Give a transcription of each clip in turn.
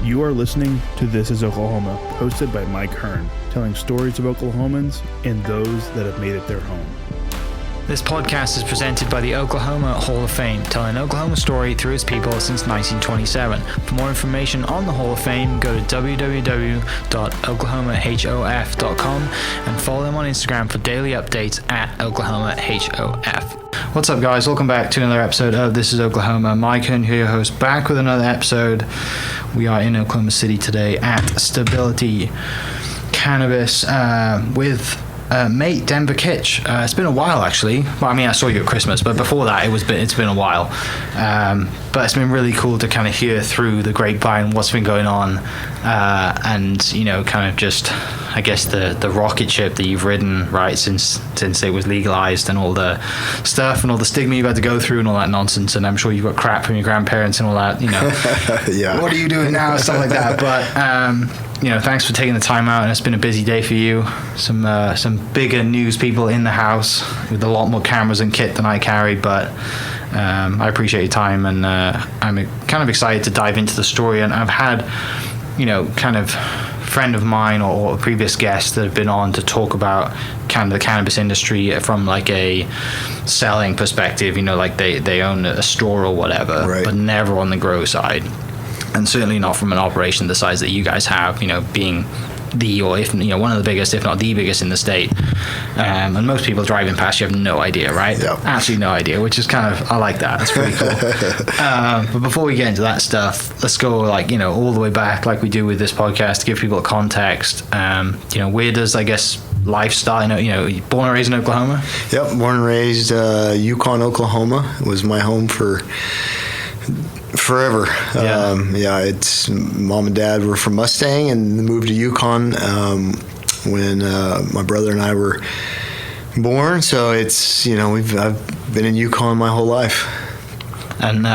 You are listening to This is Oklahoma, hosted by Mike Hearn, telling stories of Oklahomans and those that have made it their home. This podcast is presented by the Oklahoma Hall of Fame, telling Oklahoma story through its people since 1927. For more information on the Hall of Fame, go to www.oklahomahof.com and follow them on Instagram for daily updates at OklahomaHof. What's up, guys? Welcome back to another episode of This is Oklahoma. Mike Hearn here, your host, back with another episode. We are in Oklahoma City today at Stability Cannabis with mate Denver Kitch. It's been a while, actually. Well, I mean, I saw you at Christmas, but before that, it's been a while. But it's been really cool to kind of hear through the grapevine what's been going on, and kind of just, I guess, the rocket ship that you've ridden, right, since it was legalized, and all the stuff and all the stigma you've had to go through and all that nonsense. And I'm sure you've got crap from your grandparents and all that. Yeah. What are you doing now? Stuff like that. But thanks for taking the time out, and it's been a busy day for you. Some bigger news people in the house with a lot more cameras and kit than I carried, but I appreciate your time, and I'm kind of excited to dive into the story. And I've had, kind of friend of mine or previous guests that have been on to talk about kind of the cannabis industry from like a selling perspective, like they own a store or whatever, right, but never on the grow side. And certainly not from an operation the size that you guys have, being one of the biggest, if not the biggest in the state. And most people driving past you have no idea, right? Yep. Absolutely no idea, which is I like that. That's pretty cool. But before we get into that stuff, let's go all the way back like we do with this podcast to give people a context. Where does, I guess, life start? Born and raised in Oklahoma? Yep, born and raised Yukon, Oklahoma. It was my home for forever. Yeah. It's mom and dad were from Mustang and moved to Yukon when my brother and I were born. So it's I've been in Yukon my whole life. And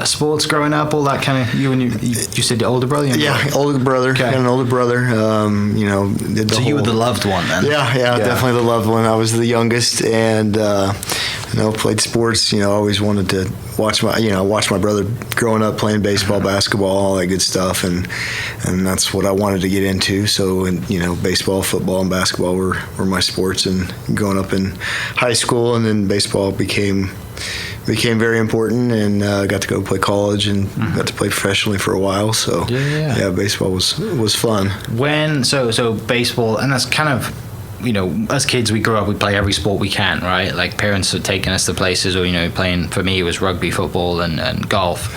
sports growing up, all that kind of, you said your older brother? Older brother. Okay. Got an older brother. You were the loved one then? Yeah, definitely the loved one. I was the youngest, and played sports. Always wanted to watch my brother growing up playing baseball, basketball, all that good stuff, and that's what I wanted to get into. So, baseball, football, and basketball were my sports. And going up in high school, and then baseball became very important, and got to go play college and got to play professionally for a while. So baseball was fun. So baseball, and that's kind of, as kids we grow up, we play every sport we can, right? Like parents are taking us to places, or playing, for me it was rugby, football, and golf.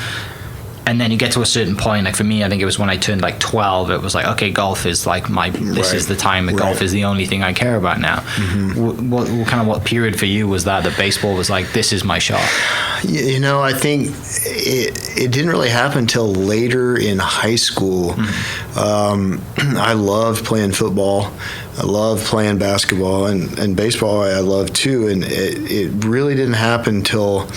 And then you get to a certain point, like for me, I think it was when I turned like 12, it was like, okay, golf is like this is the time that golf is the only thing I care about now. Mm-hmm. What period for you was that baseball was like, this is my shot? I think it didn't really happen until later in high school. Mm-hmm. I loved playing football. I loved playing basketball, and baseball I loved too. And it really didn't happen until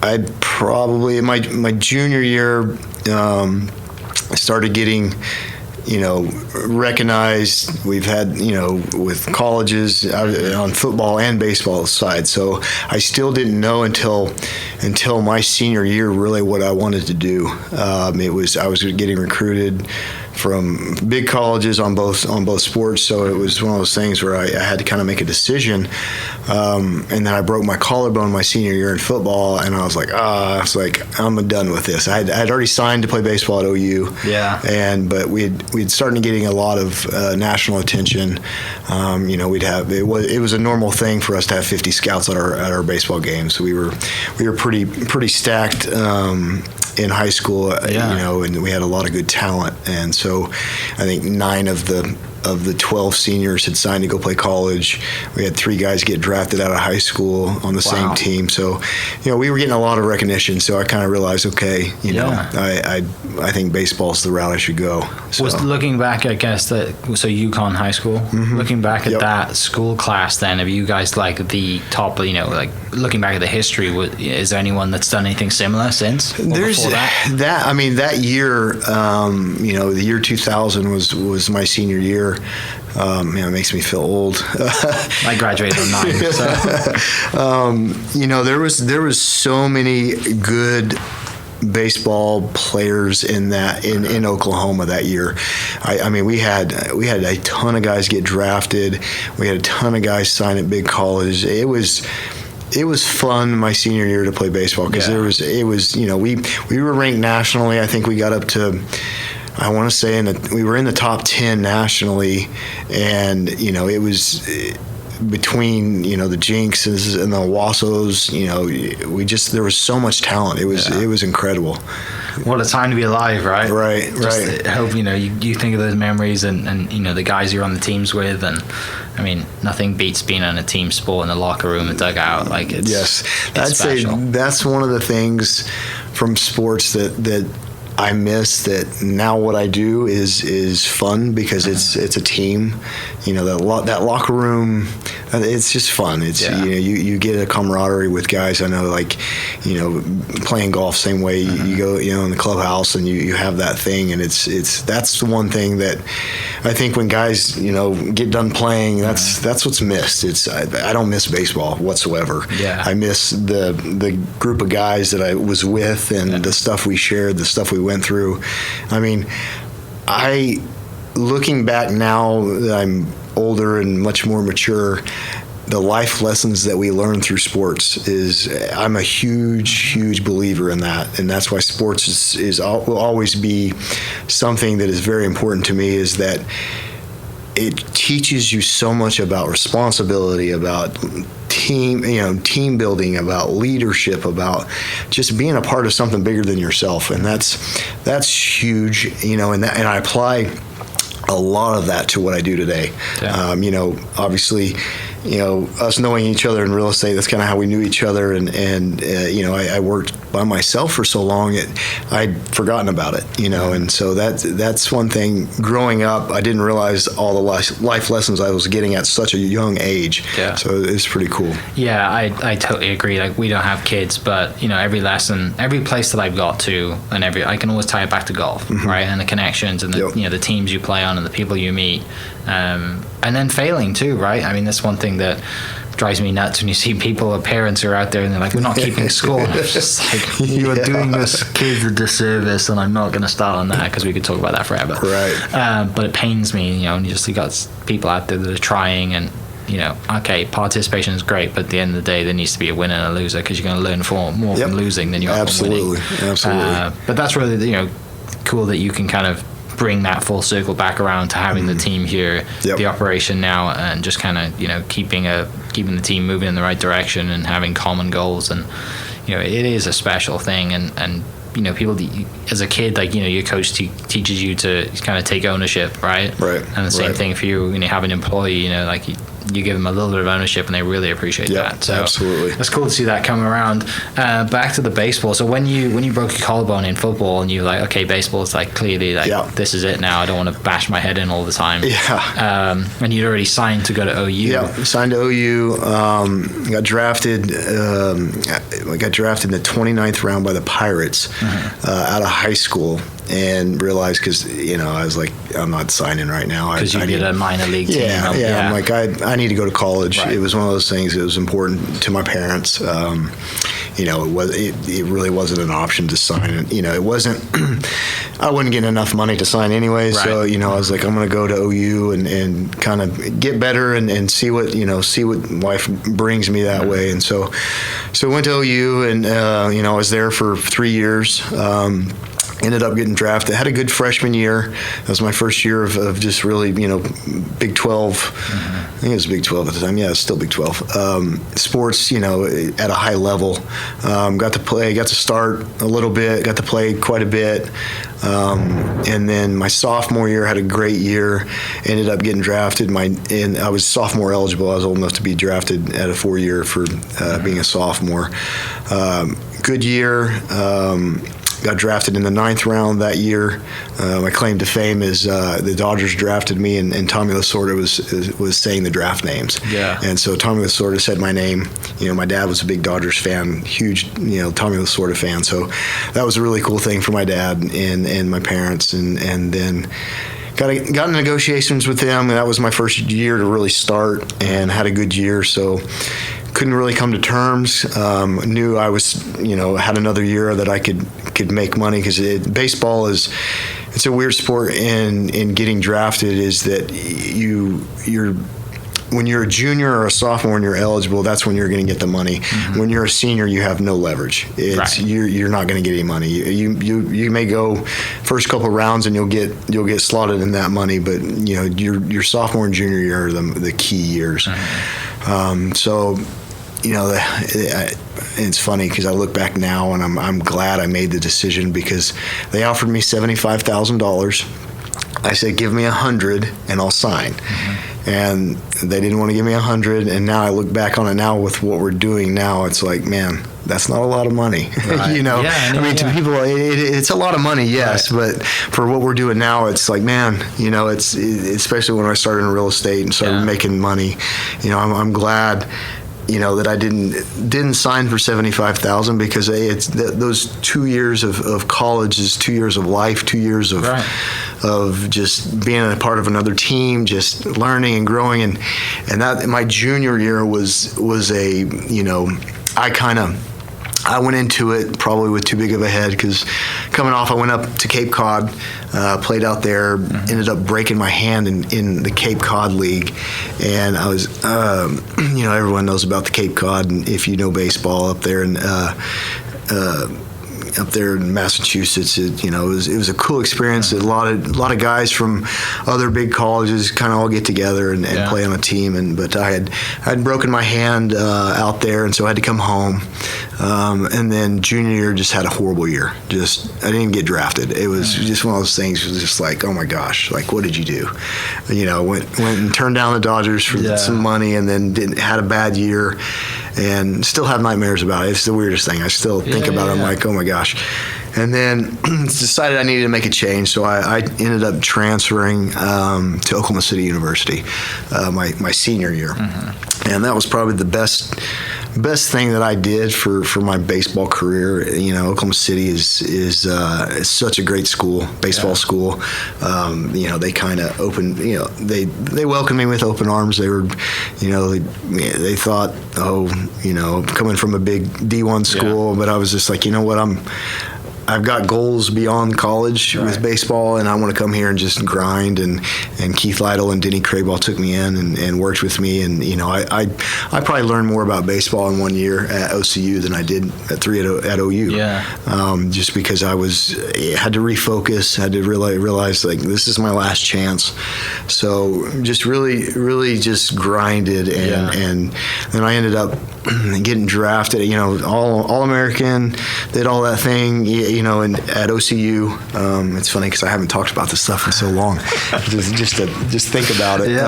I'd probably in my junior year, I started getting, recognized. We've had, with colleges on football and baseball side. So I still didn't know until my senior year really what I wanted to do. I was getting recruited from big colleges on both sports, so it was one of those things where I had to kind of make a decision. And then I broke my collarbone my senior year in football, and I was like, I'm done with this. I'd already signed to play baseball at OU. Yeah. But we'd started getting a lot of national attention. We'd have it was a normal thing for us to have 50 scouts at our baseball games. So we were pretty stacked in high school, and we had a lot of good talent. And so I think 9 of the 12 seniors had signed to go play college. We had 3 guys get drafted out of high school on the same team. So, we were getting a lot of recognition. So I kind of realized, okay, I think baseball's the route I should go. So. Was looking back, I guess, so Yukon High School, looking back at that school class then, have you guys like the top, looking back at the history, is there anyone that's done anything similar since? There's that year, the year 2000 was my senior year. Man, it makes me feel old. I graduated in 9, so. There was so many good baseball players in Oklahoma that year. I mean, we had a ton of guys get drafted. We had a ton of guys sign at big colleges. It was fun my senior year to play baseball because we were ranked nationally. I think we got up to, I want to say we were in the top 10 nationally, and it was between the Jinxes and the Wassos. There was so much talent. It was incredible. What a time to be alive, right? Right. I hope you think of those memories and the guys you're on the teams with, and I mean, nothing beats being on a team sport in the locker room and dugout. Like it's I'd special. say that's one of the things from sports that I miss, that now what I do is fun because it's a team. That locker room, it's just fun. It's you get a camaraderie with guys. I know, like playing golf, same way. You go in the clubhouse and you have that thing, and that's the one thing that I think when guys get done playing, that's what's missed. I don't miss baseball whatsoever. Yeah. I miss the group of guys that I was with and the stuff we shared, the stuff we went through. I mean, looking back now that I'm older and much more mature, the life lessons that we learn through sports I'm a huge believer in that, and that's why sports will always be something that is very important to me, is that it teaches you so much about responsibility, about team building, about leadership, about just being a part of something bigger than yourself, and that's huge, and I apply a lot of that to what I do today. Yeah. Obviously, us knowing each other in real estate, that's kind of how we knew each other, and I worked by myself for so long, I'd forgotten about it, and so that's one thing. Growing up, I didn't realize all the life lessons I was getting at such a young age. Yeah. So it's pretty cool. Yeah, I totally agree. Like, we don't have kids, but every lesson, every place that I've got to, and I can always tie it back to golf, right? And the connections and the teams you play on and the people you meet, and then failing too, right? I mean, that's one thing that drives me nuts when you see people or parents who are out there and they're like, we're not keeping score. And I'm just like, you are doing this kid a disservice, and I'm not going to start on that because we could talk about that forever. Right. But it pains me, and you got people out there that are trying, and okay, participation is great, but at the end of the day, there needs to be a winner and a loser, because you're going to learn more from losing than you are from winning. Absolutely. But that's really cool that you can kind of bring that full circle back around to having the team here, the operation now, and just kind of keeping the team moving in the right direction and having common goals. And it is a special thing, and people as a kid, like your coach teaches you to kind of take ownership, right? And the same thing for you when you have an employee, like you give them a little bit of ownership, and they really appreciate that. So absolutely, it's cool to see that come around. Back to the baseball. So when you broke your collarbone in football, and you're like, okay, baseball is like clearly like this is it now. I don't want to bash my head in all the time. And you'd already signed to go to OU. Yeah, signed to OU. Got drafted. I got drafted in the 29th round by the Pirates out of high school. And realized, because I was like, I'm not signing right now. Because you did a minor league team. I'm like, I need to go to college. Right. It was one of those things that was important to my parents. It really wasn't an option to sign. And it wasn't. I wasn't getting enough money to sign anyway. Right. So I was like, I'm going to go to OU and kind of get better and see what life brings me that way. And so I went to OU, and I was there for 3 years. Ended up getting drafted. Had a good freshman year. That was my first year of just really, Big 12. I think it was Big 12 at the time. Yeah, it's still Big 12. Sports, at a high level. Got to start a little bit, got to play quite a bit. And then my sophomore year, had a great year. Ended up getting drafted. And I was sophomore eligible. I was old enough to be drafted at a 4-year for being a sophomore. Good year. Got drafted in the 9th round that year. My claim to fame is the Dodgers drafted me, and Tommy Lasorda was saying the draft names. Yeah. And so Tommy Lasorda said my name. My dad was a big Dodgers fan, huge, Tommy Lasorda fan. So that was a really cool thing for my dad and my parents. And then got in negotiations with them, and that was my first year to really start, and had a good year. So couldn't really come to terms. Knew I was, had another year that I could make money, because baseball it's a weird sport in getting drafted. Is that you're when you're a junior or a sophomore and you're eligible, that's when you're going to get the money. Mm-hmm. When you're a senior, you have no leverage. You're not going to get any money. You may go first couple of rounds and you'll get slotted in that money, but your sophomore and junior year are the key years. Mm-hmm. It's funny because I look back now and I'm glad I made the decision, because they offered me $75,000. I said, give me 100 and I'll sign. Mm-hmm. And they didn't want to give me 100. And now I look back on it now with what we're doing now, it's like, man, that's not a lot of money. Right. To people, it's a lot of money, yes. Right. But for what we're doing now, it's like, man, it's especially when I started in real estate and started making money, I'm glad, that I didn't sign for $75,000, because those 2 years of college is 2 years of life, 2 years of just being a part of another team, just learning and growing, and that my junior year was I went into it probably with too big of a head, because coming off, I went up to Cape Cod, played out there, ended up breaking my hand in the Cape Cod League. And I was, everyone knows about the Cape Cod, and if you know baseball up there, and up there in Massachusetts, it was a cool experience. A lot of guys from other big colleges kind of all get together and play on a team. But I had broken my hand out there, and so I had to come home. And then junior year, just had a horrible year. I didn't get drafted. It was just one of those things. It was just like, oh my gosh, like, what did you do? Went and turned down the Dodgers for some money, and then had a bad year, and still have nightmares about it. It's the weirdest thing. I still think about it. I'm like, oh my gosh. And then decided I needed to make a change, so I ended up transferring to Oklahoma City University my senior year. Mm-hmm. And that was probably the best thing that I did for my baseball career. Oklahoma City is such a great school, baseball school. They kind of opened, they welcomed me with open arms. They were, they thought, coming from a big D1 school, but I was just like, I've got goals beyond college with baseball, and I want to come here and just grind. And Keith Lytle and Denny Craball took me in and worked with me. And, I probably learned more about baseball in 1 year at OCU than I did at 3 at OU. Yeah. Just because I had to refocus, had to realize like, this is my last chance. So just really just grinded. And then I ended up getting drafted, all American, did all that thing, and at OCU. It's funny because I haven't talked about this stuff in so long. just think about it.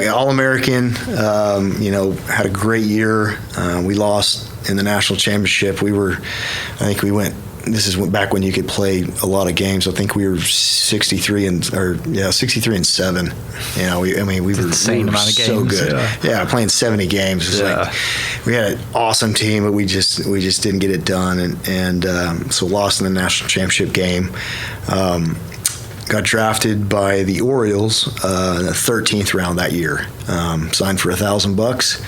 All American. Had a great year. We lost in the national championship. This is back when you could play a lot of games. I think we were 63 and 7. We were insane amount of games. So good. Yeah, playing 70 games. Like, we had an awesome team, but we just didn't get it done, and so lost in the national championship game. Got drafted by the Orioles in the 13th round that year. Signed for $1,000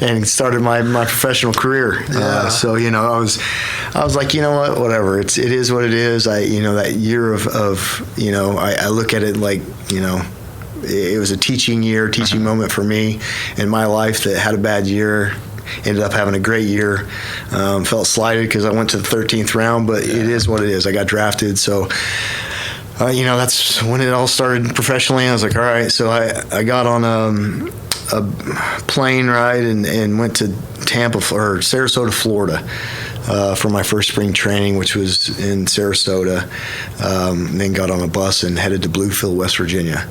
and started my professional career. So I was like, what, whatever. It is what it is. That year of I look at it like it was a teaching moment for me in my life that had a bad year. Ended up having a great year. Felt slighted because I went to the 13th round, but it is what it is. I got drafted, so that's when it all started professionally. I was like, all right. So I got on a plane ride and went to Sarasota, Florida, for my first spring training, which was in Sarasota. Then got on a bus and headed to Bluefield, West Virginia.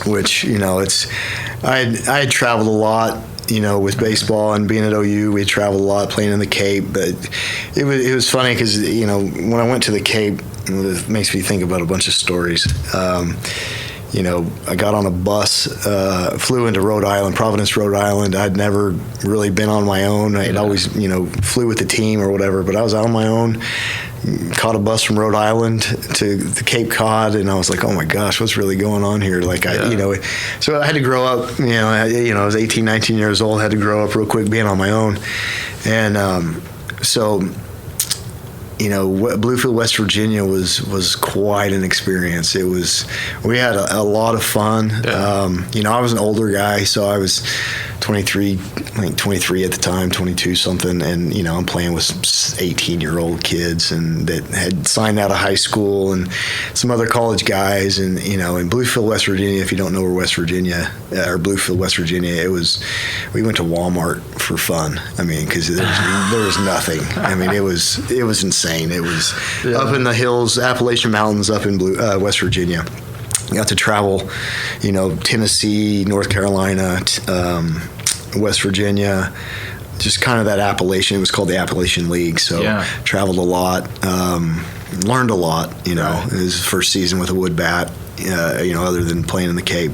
Which I had traveled a lot. With baseball and being at OU, we traveled a lot, playing in the Cape. But it was funny because when I went to the Cape, it makes me think about a bunch of stories. I got on a bus, flew into Providence, Rhode Island. I'd never really been on my own. I'd always, flew with the team or whatever, but I was out on my own. caught a bus from Rhode Island to the Cape Cod, and I was like, oh my gosh, what's really going on here? Like, so I had to grow up, I was 18, 19 years old, had to grow up real quick being on my own. And so, Bluefield, West Virginia was quite an experience. We had a lot of fun. Yeah. I was an older guy, so I was 23 at the time, 22 something, and I'm playing with some 18-year-old kids and that had signed out of high school and some other college guys, and in Bluefield, West Virginia, if you don't know where West Virginia or Bluefield, West Virginia, we went to Walmart for fun. I mean, because there was nothing. I mean, it was insane. It was up in the hills, Appalachian Mountains, up in West Virginia. Got to travel, Tennessee, North Carolina, West Virginia, just kind of that Appalachian. It was called the Appalachian League. So traveled a lot, learned a lot. Right. It was the first season with a wood bat. Other than playing in the Cape.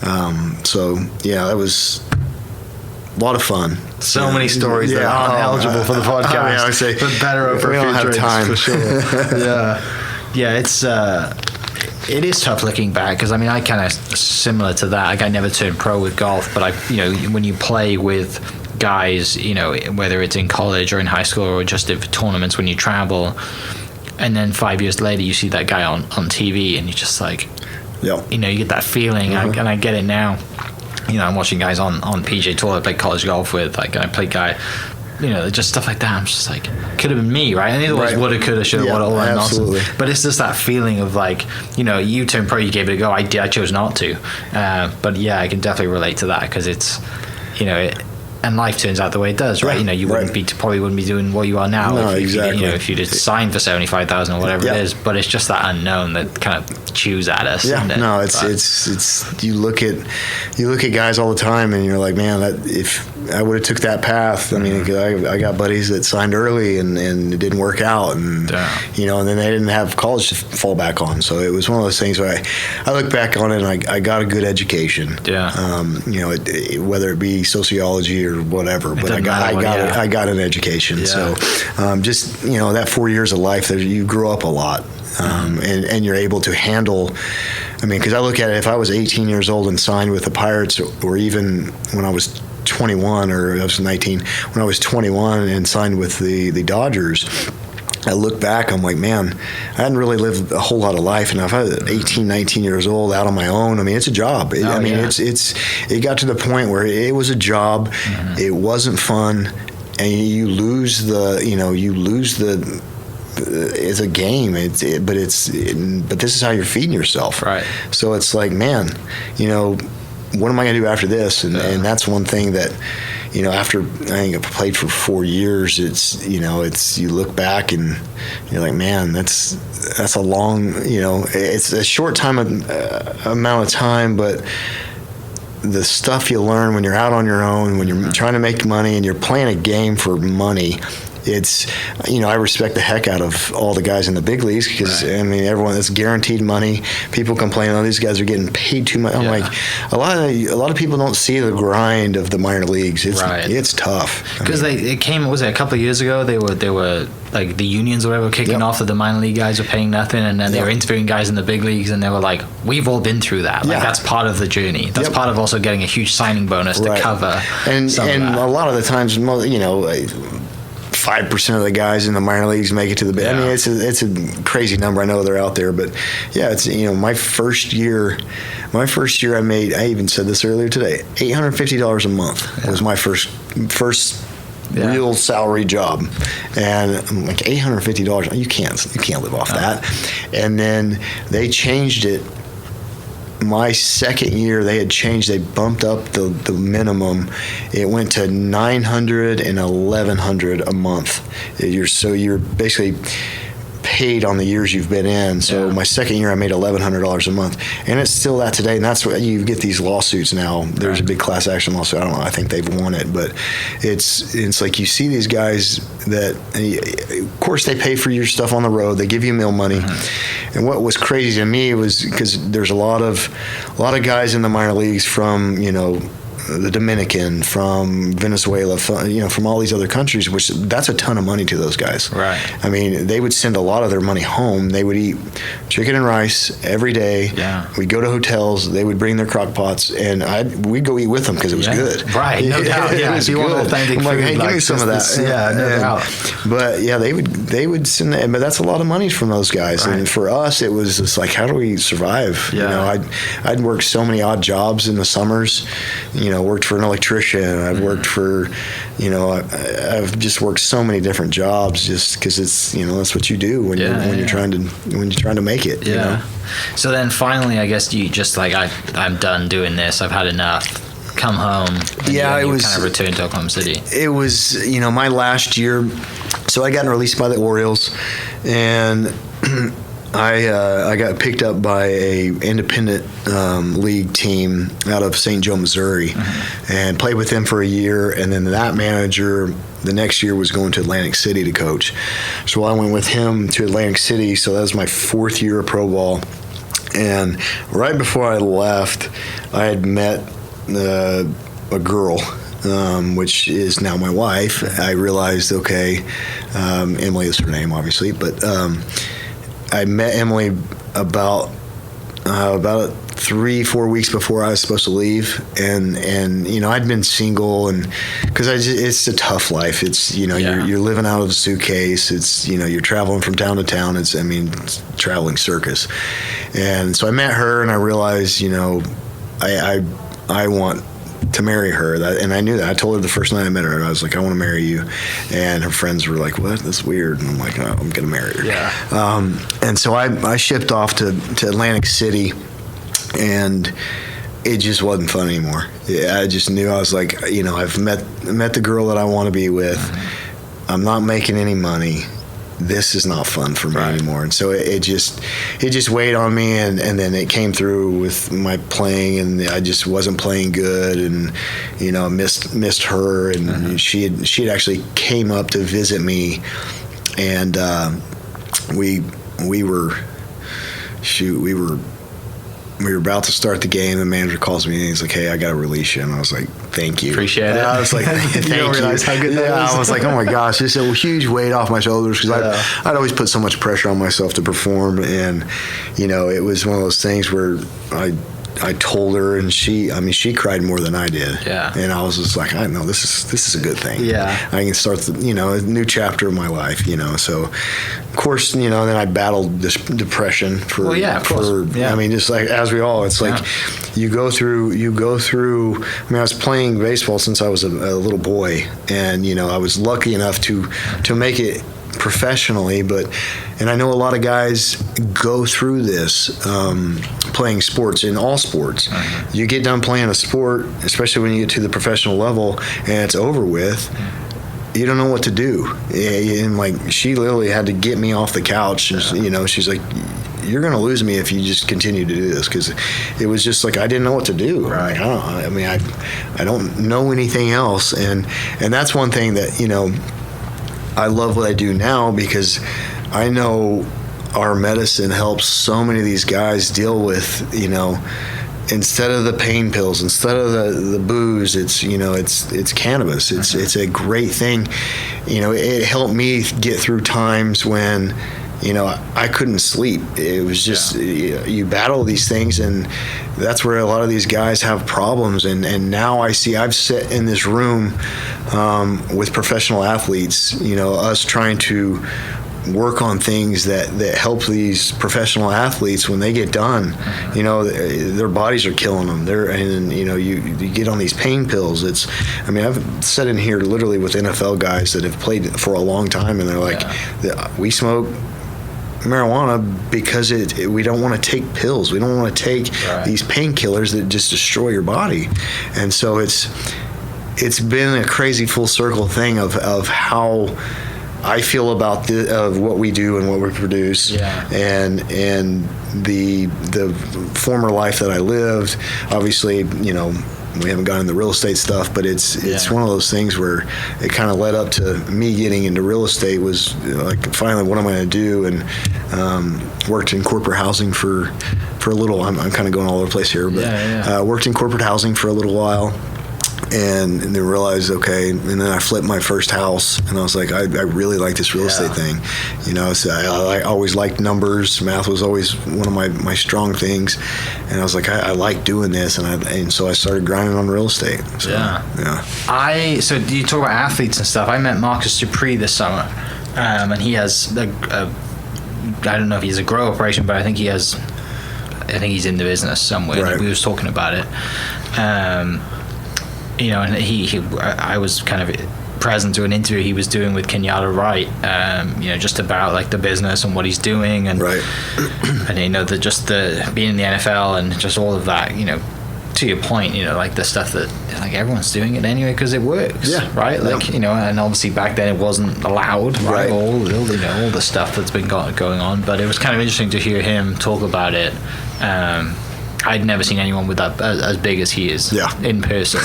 It was a lot of fun. So many stories that aren't eligible for the podcast. I would say, but better for we don't have time for sure. It is tough looking back because I kind of similar to that. Like I never turned pro with golf, but when you play with guys, whether it's in college or in high school or just at tournaments when you travel, and then 5 years later you see that guy on TV and you're just like, you get that feeling, and I get it now. I'm watching guys on PGA Tour I play college golf with, and I play guy. Just stuff like that. I'm just like, could have been me, right? And it always woulda, coulda, shoulda, woulda, all that nonsense. But it's just that feeling of like, you turned pro, you gave it a go. I chose not to. But I can definitely relate to that because it's, and life turns out the way it does, right? You probably wouldn't be doing what you are now. No, exactly. If you'd signed for $75,000 or whatever it is. But it's just that unknown that kind of chews at us. Yeah, no, it's you look at guys all the time and you're like, man, if I would have took that path. I mean, I got buddies that signed early and it didn't work out, and and then they didn't have college to fall back on. So it was one of those things where I look back on it and I got a good education. Whether it be sociology or whatever, but I got an education. So just that 4 years of life, you grow up a lot. And you're able to handle. I mean, because I look at it, if I was 18 years old and signed with the Pirates, or even when I was 21 or I was 19, when I was 21 and signed with the Dodgers, I look back, I'm like, man, I hadn't really lived a whole lot of life. And if I was 18, 19 years old out on my own, I mean, it's a job. It got to the point where it was a job. It wasn't fun. And you lose it's a game. But this is how you're feeding yourself. Right. So it's like, man, what am I going to do after this? And that's one thing that, after I think I played for 4 years, it's you look back and you're like, man, that's a long, it's a short amount of time, but the stuff you learn when you're out on your own, when you're trying to make money and you're playing a game for money. It's, I respect the heck out of all the guys in the big leagues because, everyone that's guaranteed money. People complain, oh, these guys are getting paid too much. I'm like, a lot of people don't see the grind of the minor leagues. It's tough. Because it came, was it a couple of years ago? They were like the unions or whatever kicking off that the minor league guys were paying nothing, and then they were interviewing guys in the big leagues, and they were like, we've all been through that. Like that's part of the journey. That's part of also getting a huge signing bonus to cover. And a lot of the times, 5% of the guys in the minor leagues make it to the big. I mean, it's a crazy number. I know they're out there, but it's my first year I made. I even said this earlier today. $850 a month was my first real salary job, and I'm like, $850. You can't live off that. And then they changed it. My second year, they bumped up the minimum. It went to $900 and $1,100 a month. You're basically paid on the years you've been in. So my second year, I made $1,100 a month, and it's still that today. And that's what you get these lawsuits now. There's a big class action lawsuit. I don't know. I think they've won it, but it's like you see these guys that, of course, they pay for your stuff on the road. They give you meal money. And what was crazy to me was because there's a lot of guys in the minor leagues from the Dominican, from Venezuela, from all these other countries, which that's a ton of money to those guys. Right. I mean, they would send a lot of their money home. They would eat chicken and rice every day. Yeah. We'd go to hotels. They would bring their crock pots, and we'd go eat with them because it was good. Right. No doubt. Yeah. If you want authentic food, like, hey, give me some of that. No doubt. But yeah, they would send that, but that's a lot of money from those guys. Right. And for us, it was just like, how do we survive? Yeah. I'd worked so many odd jobs in the summers. Worked for an electrician. I've worked for, I've just worked so many different jobs just because it's, that's what you do when you're trying to make it. Yeah. So then finally, I guess you just like, I'm done doing this. I've had enough. Come home. And it was kind of returned to Oklahoma City. It was, my last year. So I got released by the Orioles, and I got picked up by a independent league team out of St. Joe, Missouri, and played with them for a year. And then that manager the next year was going to Atlantic City to coach. So I went with him to Atlantic City. So that was my 4th year of pro ball. And right before I left, I had met a girl, which is now my wife. I realized, okay, Emily is her name, obviously, but I met Emily about 3-4 weeks before I was supposed to leave, and I'd been single, and because it's a tough life. It's you're living out of a suitcase. It's you're traveling from town to town. It's traveling circus, and so I met her, and I realized I want to marry her, and I knew that. I told her the first night I met her, and I was like, I want to marry you. And her friends were like, what? That's weird. And I'm like, oh, I'm going to marry her. Yeah. And so I shipped off to Atlantic City, and it just wasn't fun anymore. I just knew, I was like, I've met the girl that I want to be with. I'm not making any money. This is not fun for me anymore. And so it just weighed on me, and then it came through with my playing, and I just wasn't playing good, and missed her, and she had actually came up to visit me, and we were about to start the game. The manager calls me and he's like, "Hey, I got to release you." And I was like, "Thank you, appreciate it." I was like, "Thank you." Realize how good that was. I was like, "Oh my gosh!" It's a huge weight off my shoulders because I'd always put so much pressure on myself to perform, and it was one of those things where I told her, and she cried more than I did. Yeah. And I was just like, I know this is a good thing. Yeah. I can start a new chapter of my life. So of course, then I battled this depression for. Well, yeah, of course. Yeah. Just like as we all, it's like you go through. I was playing baseball since I was a little boy, and I was lucky enough to make it professionally, and I know a lot of guys go through this playing sports, in all sports. You get done playing a sport, especially when you get to the professional level and it's over with, you don't know what to do. And like, she literally had to get me off the couch, and she's like, you're going to lose me if you just continue to do this, because it was just like I didn't know what to do. Right. I don't know anything else, and that's one thing that I love what I do now, because I know our medicine helps so many of these guys deal with, instead of the pain pills, instead of the booze, it's cannabis. It's a great thing. It helped me get through times when, I couldn't sleep. It was just, you battle these things, and that's where a lot of these guys have problems. And now I've sat in this room with professional athletes, us trying to work on things that help these professional athletes when they get done. Their bodies are killing them. You get on these pain pills. I've sat in here literally with NFL guys that have played for a long time, and they're like, we smoke marijuana because we don't want to take pills. We don't want to take these painkillers that just destroy your body. And so it's been a crazy full circle thing of how I feel about of what we do and what we produce, and the former life that I lived. Obviously, we haven't gotten into real estate stuff, but it's one of those things where it kind of led up to me getting into real estate. Was like, finally, what am I going to do? And worked in corporate housing for a little. I'm kind of going all over the place here, but worked in corporate housing for a little while. and then realized, okay, and then I flipped my first house, and I was like, I really like this real estate thing, so I always liked numbers. Math was always one of my strong things, and I was like, I like doing this, and so I started grinding on real estate. So, So you talk about athletes and stuff. I met Marcus Dupree this summer, and he has I don't know if he's a grow operation, but I think he's in the business somewhere. Right. We was talking about it. And I was kind of present to an interview he was doing with Kenyatta Wright, just about like the business and what he's doing, and right. and that just the being in the NFL and just all of that, to your point, like the stuff that like everyone's doing it anyway because it works, right? Like and obviously back then it wasn't allowed, right? All the stuff that's been going on, but it was kind of interesting to hear him talk about it. I'd never seen anyone with that as big as he is in person.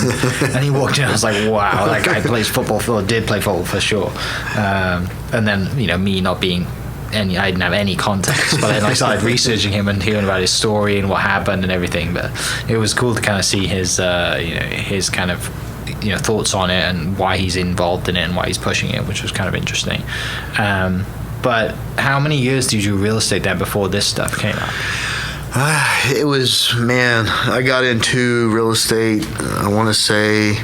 And he walked in, I was like, wow, that guy plays football, or did play football for sure. And then, me not being I didn't have any context, but then I started researching him and hearing about his story and what happened and everything. But it was cool to kind of see his kind of, thoughts on it and why he's involved in it and why he's pushing it, which was kind of interesting. But how many years did you do real estate then before this stuff came out? It was, I got into real estate, I want to say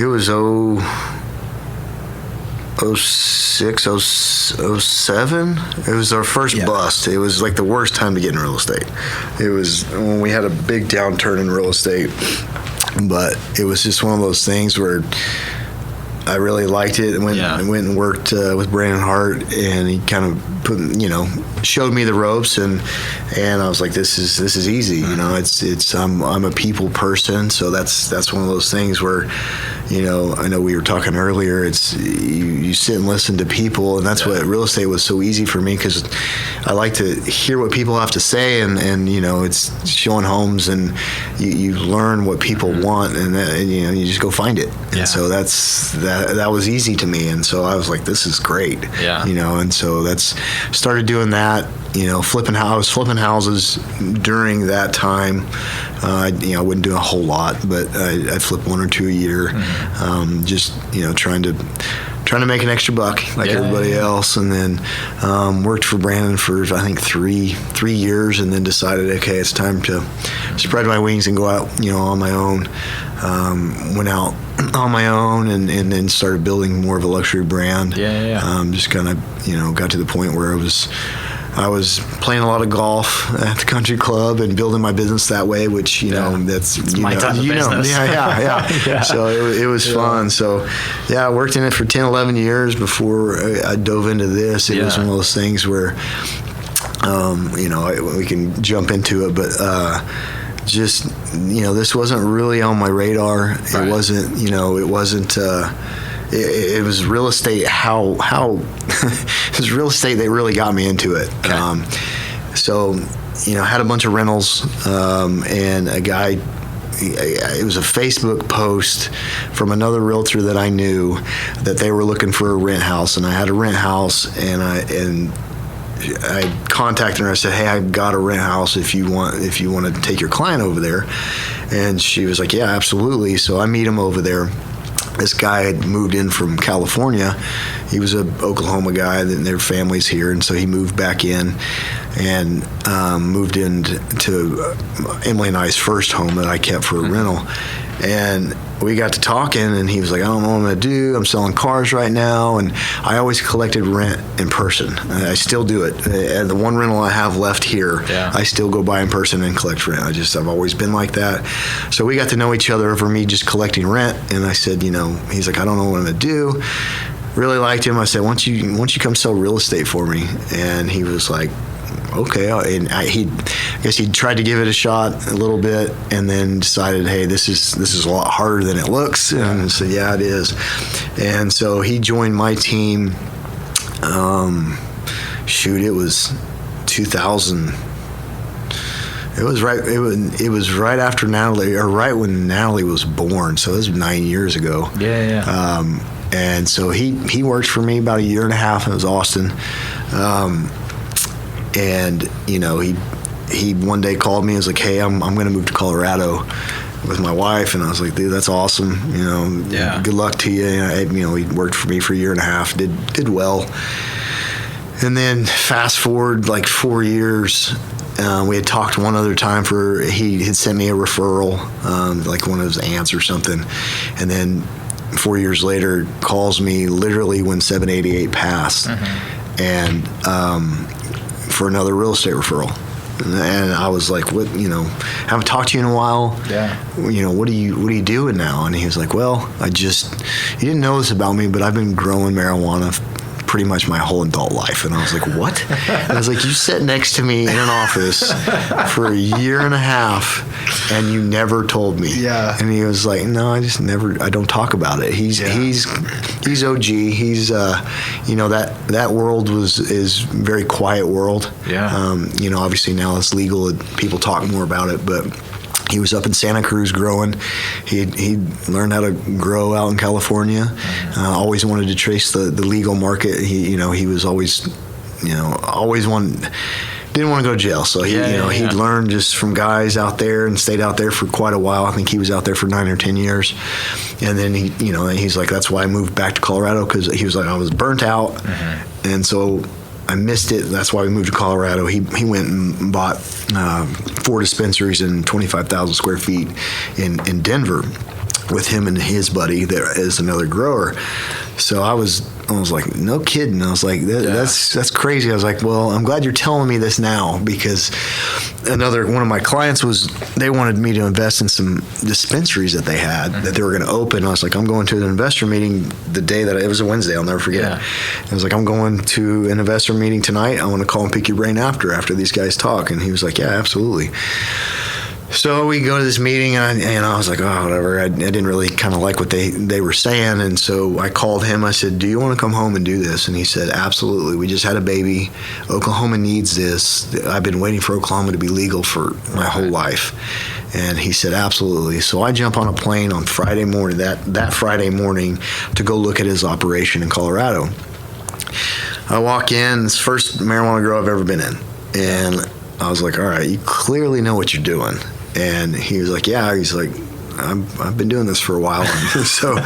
it was 06, 07. It was our first bust. It was like the worst time to get in real estate. It was when we had a big downturn in real estate, but it was just one of those things where I really liked it, and I went and worked with Brandon Hart, and he kind of showed me the ropes, and I was like, this is easy. I'm a people person, so that's one of those things where, I know we were talking earlier, it's you sit and listen to people, and that's what real estate was so easy for me, because I like to hear what people have to say, and it's showing homes, and you learn what people want, and you just go find it. And so that was easy to me, and so I was like, this is great. And so that's started doing that, flipping houses during that time. I wouldn't do a whole lot, but I'd flip one or two a year, just trying to make an extra buck like everybody else, and then worked for Brandon for I think three years, and then decided, okay, it's time to spread my wings and go out on my own. Went out on my own, and then started building more of a luxury brand. Just kind of got to the point where I was playing a lot of golf at the country club and building my business that way, which that's my type of business. So it was fun. So I worked in it for 10, 11 years before I dove into this. It was one of those things where we can jump into it, but this wasn't really on my radar. Right. It wasn't. It was real estate. How it was real estate that really got me into it. Okay. So had a bunch of rentals, and a guy. It was a Facebook post from another realtor that I knew that they were looking for a rent house, and I had a rent house, and I contacted her. I said, "Hey, I've got a rent house. If you want to take your client over there," and she was like, "Yeah, absolutely." So I meet him over there. This guy had moved in from California. He was an Oklahoma guy, and their family's here, and so he moved back in and moved into Emily and I's first home that I kept for a rental. And we got to talking, and he was like, I don't know what I'm going to do. I'm selling cars right now. And I always collected rent in person. I still do it. And the one rental I have left here, I still go by in person and collect rent. I've always been like that. So we got to know each other over me just collecting rent. And I said, he's like, I don't know what I'm going to do. Really liked him. I said, why don't you come sell real estate for me? And he was like, okay. And I guess he tried to give it a shot a little bit, and then decided, hey, this is a lot harder than it looks. And I said, yeah, it is. And so he joined my team. It was 2000. It was right after Natalie, or right when Natalie was born. So this was 9 years ago. And so he worked for me about a year and a half. It was Austin. And he one day called me and was like, hey, I'm going to move to Colorado. with my wife, and I was like, dude, that's awesome. Good luck to you. He worked for me for a year and a half, did well. And then fast forward like 4 years, we had talked one other time he had sent me a referral, like one of his aunts or something. And then 4 years later, calls me literally when 788 passed, and for another real estate referral. And I was like, what, haven't talked to you in a while. Yeah. What are you doing now? And he was like, well, you didn't know this about me, but I've been growing marijuana pretty much my whole adult life. And I was like, what? And I was like, you sat next to me in an office for a year and a half and you never told me. Yeah. And he was like, no, I don't talk about it. He's OG. He's that world is very quiet world. Yeah. Obviously now it's legal and people talk more about it, but he was up in Santa Cruz growing. He learned how to grow out in California. Always wanted to trace the legal market. He was always didn't want to go to jail. So he'd learned just from guys out there and stayed out there for quite a while. I think he was out there for 9 or 10 years. And then he's like, that's why I moved back to Colorado, because he was like, I was burnt out. And so I missed it. That's why we moved to Colorado. He went and bought 4 dispensaries and 25,000 square feet in Denver with him and his buddy that is another grower. So I was like, no kidding. I was like, that's crazy. I was like, well, I'm glad you're telling me this now, because one of my clients they wanted me to invest in some dispensaries that they had that they were going to open. I was like, I'm going to an investor meeting the day that it was a Wednesday. I'll never forget. Yeah. I was like, I'm going to an investor meeting tonight. I want to call and pick your brain after these guys talk. And he was like, yeah, absolutely. So we go to this meeting, and I was like, oh, whatever. I didn't really kind of like what they were saying. And so I called him. I said, do you want to come home and do this? And he said, absolutely. We just had a baby. Oklahoma needs this. I've been waiting for Oklahoma to be legal for my whole life. And he said, absolutely. So I jump on a plane on Friday morning, that Friday morning, to go look at his operation in Colorado. I walk in, it's the first marijuana grow I've ever been in. And I was like, all right, you clearly know what you're doing. And he was like, yeah. He's like, I've been doing this for a while. so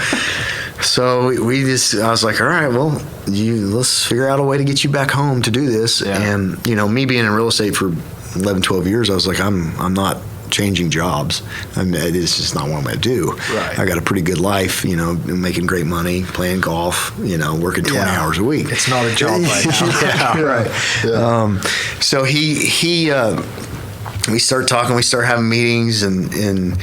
I was like, all right, well, let's figure out a way to get you back home to do this. Yeah. And, me being in real estate for 11, 12 years, I was like, I'm not changing jobs. It's just not what I'm going to do. Right. I got a pretty good life, making great money, playing golf, working 20 hours a week. It's not a job right now. Yeah, right. Yeah. So we start talking, we start having meetings, and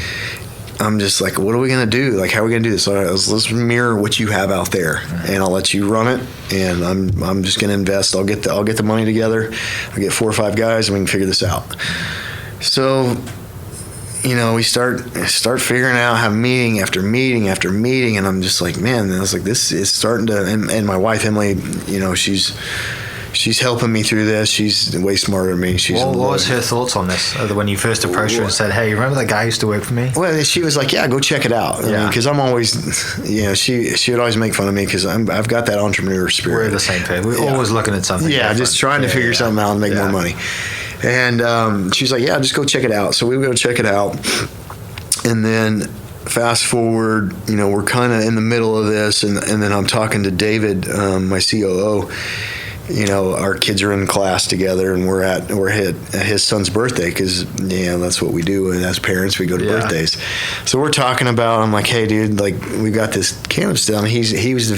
I'm just like, what are we going to do? Like, how are we going to do this? So let's mirror what you have out there, and I'll let you run it, and I'm just going to invest. I'll get the money together. I'll get 4 or 5 guys, and we can figure this out. So, we start figuring out, have meeting after meeting after meeting, and I'm just like, man, I was like, this is starting to, and my wife, Emily, she's helping me through this. She's way smarter than me. What was her thoughts on this when you first approached her and said, hey, remember that guy who used to work for me? Well, she was like, yeah, go check it out. Because I'm always, she would always make fun of me because I've got that entrepreneur spirit. We're the same thing. We're always looking at something different. Just trying to figure something out and make more money. And she's like, yeah, just go check it out. So we go check it out. And then fast forward, we're kind of in the middle of this. And then I'm talking to David, my COO. Our kids are in class together, and we're at his son's birthday because that's what we do. And as parents, we go to birthdays. So we're talking about. I'm like, hey, dude, like we got this cannabis down. He was the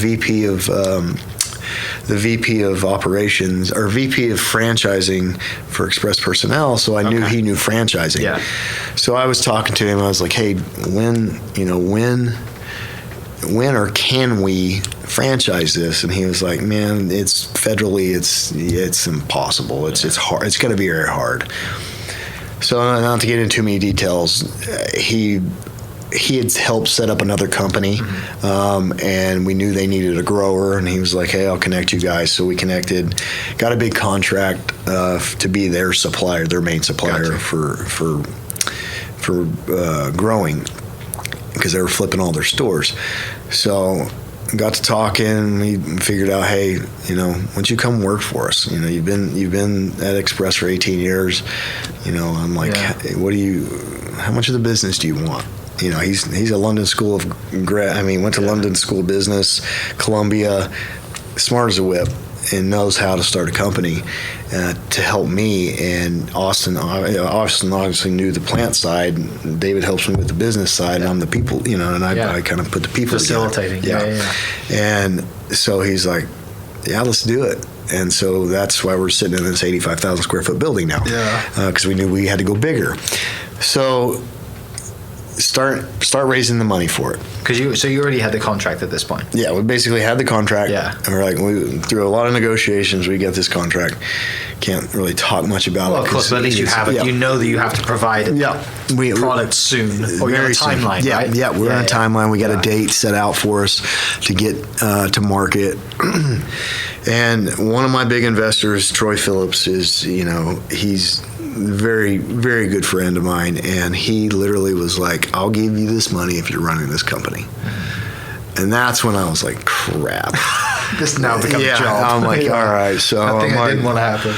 VP of operations or VP of franchising for Express Personnel. So I knew he knew franchising. Yeah. So I was talking to him. I was like, hey, when or can we franchise this? And he was like, man, it's federally, it's impossible. It's hard. It's going to be very hard. So not to get into too many details, he had helped set up another company, and we knew they needed a grower, and he was like, hey, I'll connect you guys. So we connected, got a big contract to be their supplier, their main supplier for growing, because they were flipping all their stores. So got to talking, we figured out, hey, why don't you come work for us? You've been at Express for 18 years. I'm like, how much of the business do you want? He's a London School of went to London School of Business, Columbia, smart as a whip, and knows how to start a company to help me. And Austin obviously knew the plant side. David helps me with the business side, and I'm the people, and I kind of put the people facilitating. Together. Yeah. And so he's like, yeah, let's do it. And so that's why we're sitting in this 85,000 square foot building now. Yeah. Because we knew we had to go bigger. So start raising the money for it. So you already had the contract at this point. Yeah, we basically had the contract. Yeah. And we're like, through a lot of negotiations, we get this contract. Can't really talk much about it. Well, of course, but at least you have it. Yeah. You know that you have to provide product soon. Or you're on a timeline, yeah, right? Yeah, we're on a timeline. We got a date set out for us to get to market. And one of my big investors, Troy Phillips, is, he's very, very good friend of mine, and he literally was like, I'll give you this money if you're running this company. And that's when I was like, crap. This now becomes a job. I'm like, all right. So I didn't want to happen.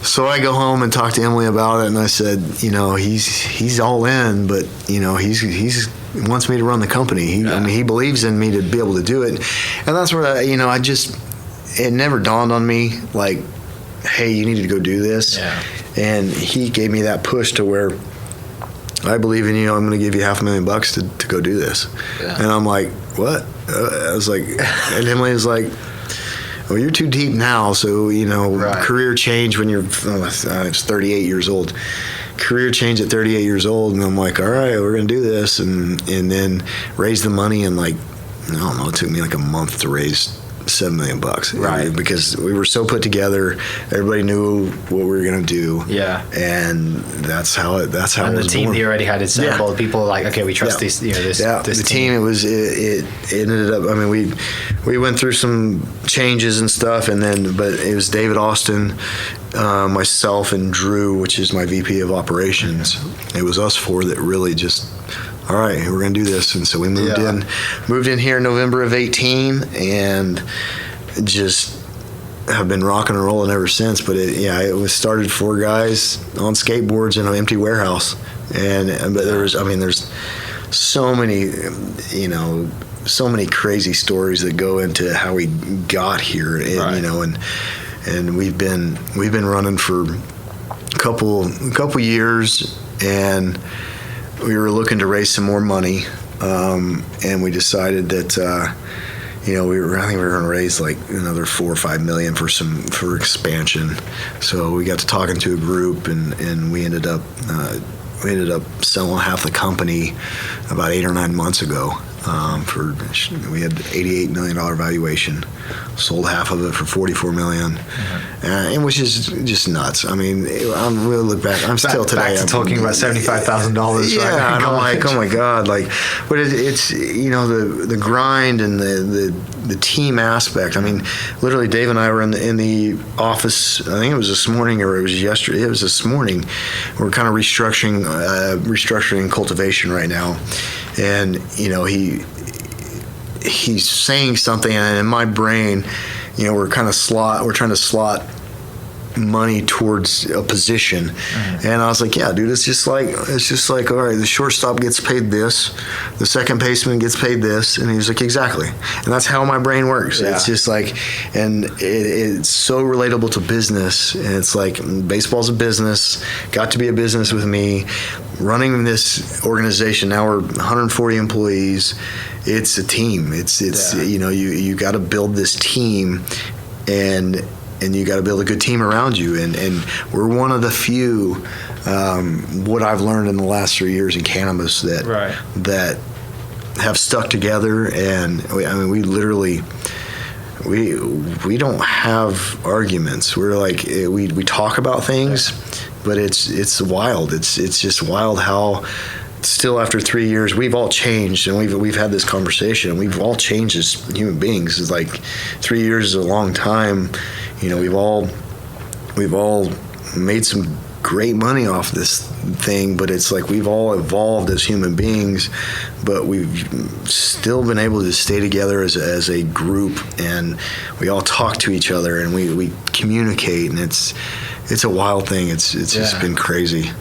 So I go home and talk to Emily about it, and I said, he's all in, but he's wants me to run the company. He believes in me to be able to do it. And that's where it never dawned on me, like, hey, you need to go do this. Yeah. And he gave me that push to where I believe in you. I'm going to give you $500,000 to go do this. Yeah. And I'm like, what? I was like, and Emily was like, well, you're too deep now. So, career change when you're, I was 38 years old. Career change at 38 years old. And I'm like, all right, we're going to do this. And then raise the money. And like, I don't know, it took me like a month to raise $7 million, right? Because we were so put together, everybody knew what we were going to do, and that's how it was born. And the team he already had assembled, people were like, okay, we trust this the team. It ended up. I mean, we went through some changes and stuff, but it was David Austin, myself, and Drew, which is my VP of operations. It was us four that really just, all right, we're going to do this. And so we moved in here in November of 18, and just have been rocking and rolling ever since. But it was started 4 guys on skateboards in an empty warehouse. But there's so many, so many crazy stories that go into how we got here, and, and we've been running for a couple years, and we were looking to raise some more money, and we decided that I think we were going to raise like another $4 or $5 million for expansion. So we got to talking to a group, and we ended up selling half the company about 8 or 9 months ago. We had $88 million valuation, sold half of it for $44 million, and which is just nuts. I mean, I'm really look back. I'm still today. Back to talking about $75,000. Yeah, right? and I'm like, oh my god, like, but it's the grind and the team aspect. I mean, literally, Dave and I were in the office. I think it was this morning or it was yesterday. It was this morning. We're kind of restructuring cultivation right now. And he's saying something, and in my brain, we're trying to slot money towards a position. And I was like, yeah, dude, it's just like all right, the shortstop gets paid this, the second baseman gets paid this, and he was like, exactly. And that's how my brain works. It's just like, and it's so relatable to business. And it's like, baseball's a business, got to be a business with me. Running this organization, now we're 140 employees. It's a team. It's you got to build this team, and you got to build a good team around you. And we're one of the few, what I've learned in the last 3 years in cannabis that have stuck together. And we literally, we don't have arguments. We're like, we talk about things, but it's wild. It's just wild how still after 3 years we've all changed, and we've had this conversation, and we've all changed as human beings. It's like 3 years is a long time. We've all made some great money off this thing, but it's like we've all evolved as human beings, but we've still been able to stay together as a group, and we all talk to each other, and we communicate, and it's a wild thing. It's just been crazy.